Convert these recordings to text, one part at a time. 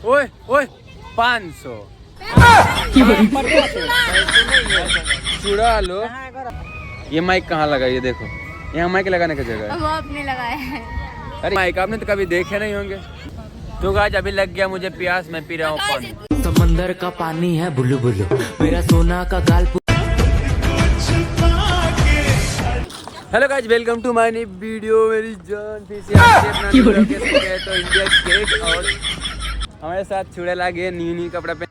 ओए ओए 500 चुरा लो। ये माइक कहाँ लगा ये देखो, यहाँ माइक लगाने की जगह है। वो आपने लगाया है। अरे माइक आपने तो कभी देखे नहीं होंगे। तो गाइस अभी लग गया मुझे प्यास, मैं पी रहा हूँ पानी। समंदर का पानी है बुलु बुलु, मेरा सोना का गाल। Hello guys, welcome to my new video. मेरी जान फिर से अपना लोकेशन है तो इंडिया गेट, और हमारे साथ चुड़ैल आ गए न्यू कपड़ा पे।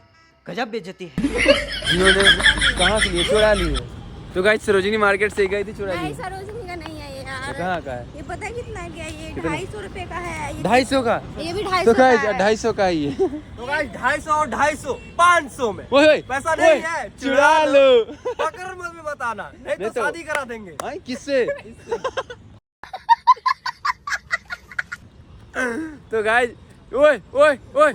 गजब बेइज्जती जिन्होंने कहाँ से लिए चुरा लिए। तो गाइस सरोजिनी मार्केट से गई थी चुरा लिए। सरोजिनी का नहीं है ये यार। कहाँ का है ये पता है कितना क्या, ये 250 रुपए का है। 250 का। ये भी 250 तो का गाइस है। 250 का ही है। तो गाइस 250 और 250 500 में ओए पैसा नहीं है, चुरा लो। पकड़ मत में बताना, नहीं नहीं तो तो- शादी करा देंगे। हाँ, किससे? तो गाइस ओए ओए ओए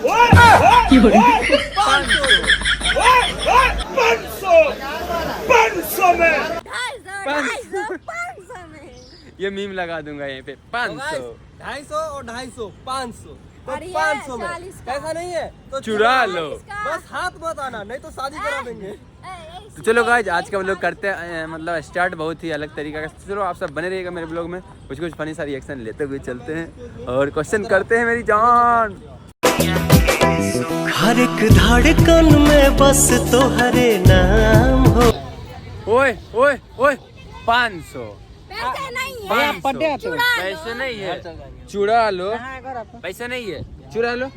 500 में 500 में। ये मीम लगा दूंगा यहीं पे 500। 250 और 250 500 तो और ये 500 में 40 का। पैसा नहीं है तो चुरा लो। बस हाथ मत आना, नहीं तो शादी करा देंगे। तो चलो गाइस आज का व्लॉग करते हैं, मतलब स्टार्ट बहुत ही अलग तरीका का। चलो आप सब बने रहिएगा मेरे ब्लॉग में, कुछ कुछ फनी सा रिएक्शन लेते हुए चलते हैं और क्वेश्चन करते हैं मेरी जान। हर एक धड़कन में बस तुम्हारे नाम हो। ओए ओए ओए 500 पैसे नहीं है। 500 चुरा लो। पैसे नहीं है, चुरा लो। पैसे नहीं है, चुरा लो।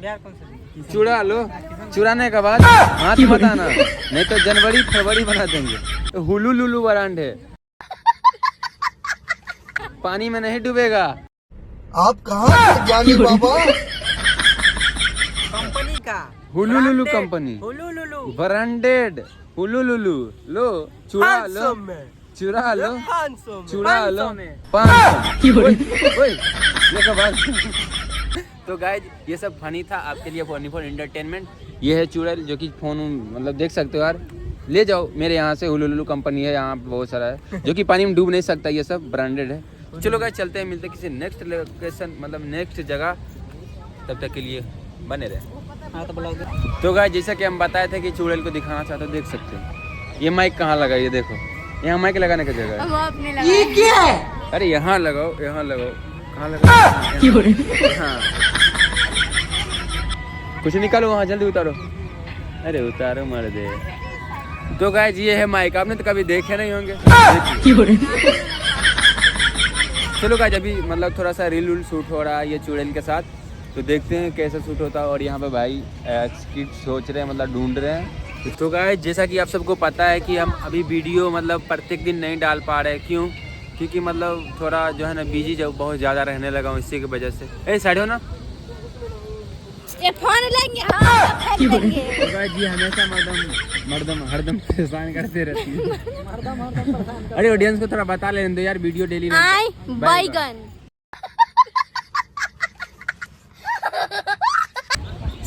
चुरा लो। चुराने के बाद हाथ मत आना, नहीं तो जनवरी फरवरी बना देंगे। तो हुलू लुलू ब्रांड है, पानी में नहीं डूबेगा। आप कहाँ ज्ञानी बाबा? कंपनी का हुलू लुलू कंपनी हुलू लुलू ब्रांडेड हुलू लुलू। लो चुरा लो, 500 में चुरा लो, 500 में चुरा लो 500 में 500। ओए लेकर भाग। तो गाइज ये सब फनी था आपके लिए, फनी फॉर एंटरटेनमेंट। ये है चुड़ैल जो कि फोन मतलब देख सकते हो यार, ले जाओ मेरे यहाँ से। हुलू लुलू कंपनी है, यहाँ पे बहुत सारा है जो कि पानी में डूब नहीं सकता, ये सब ब्रांडेड है। चलो गाइज चलते हैं, मिलते हैं किसी नेक्स्ट लोकेशन, मतलब नेक्स्ट जगह। तब तक के लिए बने रहे। तो गाइज जैसा कि हम बताए थे कि चुड़ैल को दिखाना चाहते हो, देख सकते हो। ये माइक कहाँ लगा ये देखो, यहाँ माइक लगाने की जगह है। वो आपने लगाया है। अरे यहाँ लगाओ, यहाँ लगाओ। कहाँ लगाओ? हाँ कुछ निकालो वहाँ, जल्दी उतारो। अरे उतारो मर दे। तो गाइस ये है माइक, आपने तो कभी देखे नहीं होंगे। चलो गाइस अभी मतलब थोड़ा सा रील शूट हो रहा है ये चुड़ैल के साथ, तो देखते हैं कैसा शूट होता है। और यहाँ पे भाई स्किट सोच रहे हैं, मतलब ढूंढ रहे हैं। तो गाइस जैसा कि आप सबको पता है कि हम अभी वीडियो मतलब प्रत्येक दिन नहीं डाल पा रहे। क्यों? क्योंकि मतलब थोड़ा जो है ना बिजी जो बहुत ज़्यादा रहने लगा हूँ, इसी की वजह से। साइड हो ना, ये फोन लेंगे। हाँ लेंगे। तो गाइस ये हमेशा मर्दम हरदम परेशान करते रहती है। अरे ऑडियंस को थोड़ा बता लेने दो यार, वीडियो डेली आई बैगन।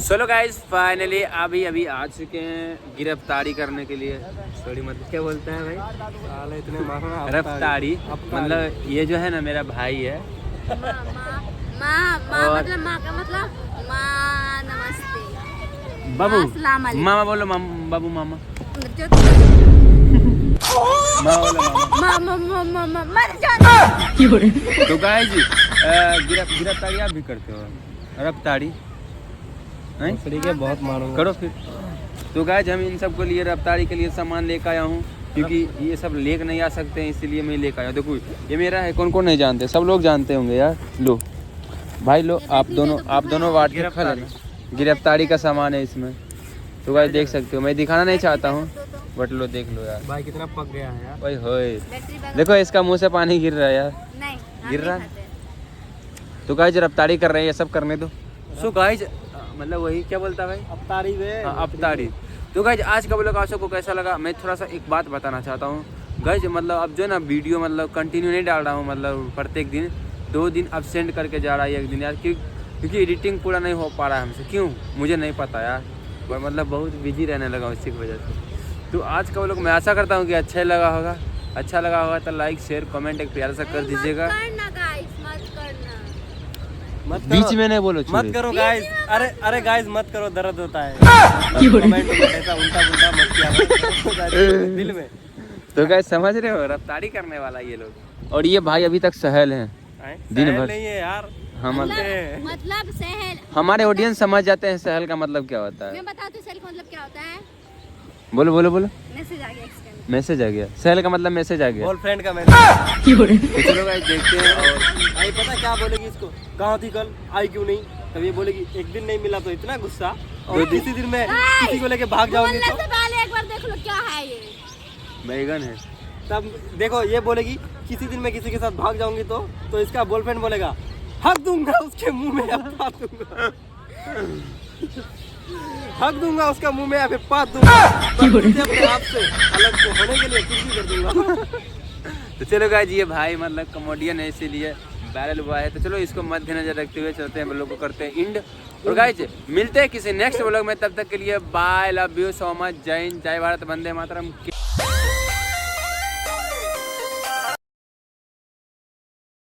चलो गाइस फाइनली अभी आ चुके हैं गिरफ्तारी करने के लिए। सॉरी मतलब क्या बोलते हैं भाई, इतने मारना गिरफ्तारी मतलब ये जो है ना मेरा भाई है। माँ और- मतलब माँ का मतलब माँ नमस्ते। बाबू अस्सलाम वालेकुम। मामा बोलो, बाबू मामा। जो मामा बोलो मामा। माँ मर जाना। तो गाइस गिरफ्तारी आप भी करते हो? रफ्तारी के बहुत मारूंगा। करो फिर। तो गाइस हम इन सब के लिए रफ्तारी के लिए सामान लेकर आया हूँ, क्योंकि ये सब लेकर नहीं आ सकते हैं, इसीलिए मैं लेकर आया। देखो ये मेरा है, कौन कौन नहीं जानते, सब लोग जानते होंगे यार। लो भाई लो, आप दोनों वाट के खा लेना। गिरफ्तारी का सामान है इसमें। तो गाइस देख सकते हो, मैं दिखाना नहीं चाहता हूँ बट लो देख लो यार। भाई कितना पक गया है यार। ओए होए देखो इसका मुंह से पानी गिर रहा है यार, नहीं गिर रहा है। तो गाइस रफ्तारी कर रहे हैं, ये सब करने दो। सो गाइस मतलब वही क्या बोलता है भाई, अफ्तारी में अफ्तारी। तो गाइस आज का व्लॉग आप सबको कैसा लगा, मैं थोड़ा सा एक बात बताना चाहता हूँ गाइस। मतलब अब जो है ना वीडियो मतलब कंटिन्यू नहीं डाल रहा हूँ, मतलब प्रत्येक दिन 2 दिन अब्सेंट करके जा रहा है, 1 दिन यार। क्योंकि एडिटिंग पूरा नहीं हो पा रहा है हमसे। क्यों मुझे नहीं पता यार, पर मतलब बहुत बिजी रहने लगा हूँ इसी की वजह से। तो आज का व्लॉग मैं आशा करता हूँ कि अच्छा लगा होगा। अच्छा लगा होगा तो लाइक शेयर कमेंट एक प्यारा सा कर दीजिएगा। बीच में नहीं बोलो मत चूड़े। करो गाइस, अरे गाइस मत करो, दर्द होता है। कमेंट में ऐसा उल्टा पुल्टा मत किया करो दिल में। तो गाइस समझ रहे हो, रफ्तारी करने वाला ये लोग। और ये भाई अभी तक सहल हैं दिन सहल भर। नहीं है यार, हम मतलब सहल। हमारे ऑडियंस समझ जाते हैं सहल का मतलब क्या होता है। मैं बताती हूँ सहल का मतलब क्या होता है। बोलो बोलो बोलो। मैसेज आ गया एक्सटेंड। मैसेज आ गया, सहल का मतलब मैसेज आ गया। गर्लफ्रेंड का मैसेज। तो चलो गाइस देखते हैं। और भाई पता क्या बोलेगी इसको, कहाँ थी कल, आई क्यों नहीं? तब ये बोलेगी एक दिन नहीं मिला तो इतना गुस्सा, और किसी दिन में किसी को लेके भाग जाओगी बोलने तो से पहले एक बार देख लो क्या है ये। बैगन है। तब देखो ये बोलेगी किसी दिन मैं किसी के साथ भाग जाऊंगी तो इसका बॉयफ्रेंड बोलेगा हक दूंगा उसके मुंह में या पात दूंगा, हक दूंगा उसका मुंह में या फिर पात दूंगा, अपने आप से अलग तो होने के लिए कुछ भी कर दूंगा। तो चलो गाइस ये भाई मतलब कॉमेडियन है इसीलिए वायरल हुआ है। तो चलो इसको मद्देनजर रखते हुए चलते हैं, हम लोग को करते हैं इंड। और गाइस मिलते हैं किसी नेक्स्ट व्लॉग में, तब तक के लिए bye, love you so much, जय हिंद, जय भारत, वंदे मातरम।